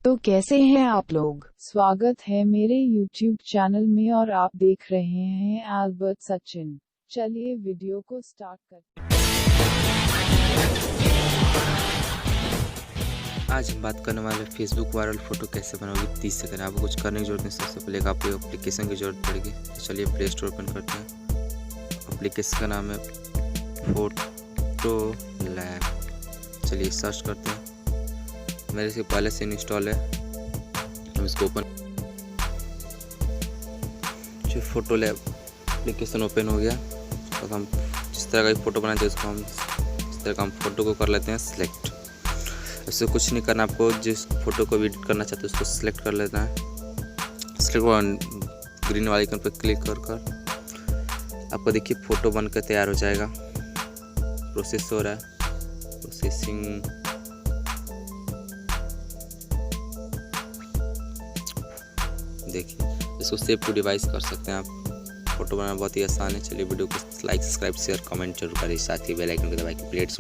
तो कैसे हैं आप लोग। स्वागत है मेरे YouTube चैनल में और आप देख रहे हैं अल्बर्ट सचिन। चलिए वीडियो को स्टार्ट करते हैं। आज हम बात करने वाले फेसबुक वायरल फोटो कैसे बनाओगे 30 सेकंड। आपको कुछ करने की जरूरत नहीं, सबसे पहले आपको एप्लीकेशन की जरूरत पड़ेगी। तो चलिए प्ले स्टोर ओपन करते हैं। एप्लीकेशन का नाम है फोटो लैब। चलिए सर्च करते हैं। मेरे से पहले से इंस्टॉल है, हम इसको ओपन। जो फोटो लैब एप्लीकेशन ओपन हो गया, तो हम जिस तरह का फोटो बनाते हैं उसको हम इस तरह का हम फोटो को कर लेते हैं सिलेक्ट। इससे कुछ नहीं करना, आपको जिस फोटो को एडिट करना चाहते हैं उसको सिलेक्ट कर लेना है। सिलेक्ट ग्रीन वाले आइकन पर क्लिक कर आपको देखिए फ़ोटो बनकर तैयार हो जाएगा। प्रोसेस हो रहा है, प्रोसेसिंग। देखिए इसको सेव टू डिवाइस कर सकते हैं आप। फोटो बनाना बहुत ही आसान है। चलिए वीडियो को लाइक, सब्सक्राइब, शेयर, कमेंट जरूर करें। साथ ही बेल आइकन को दबा के प्लेट्स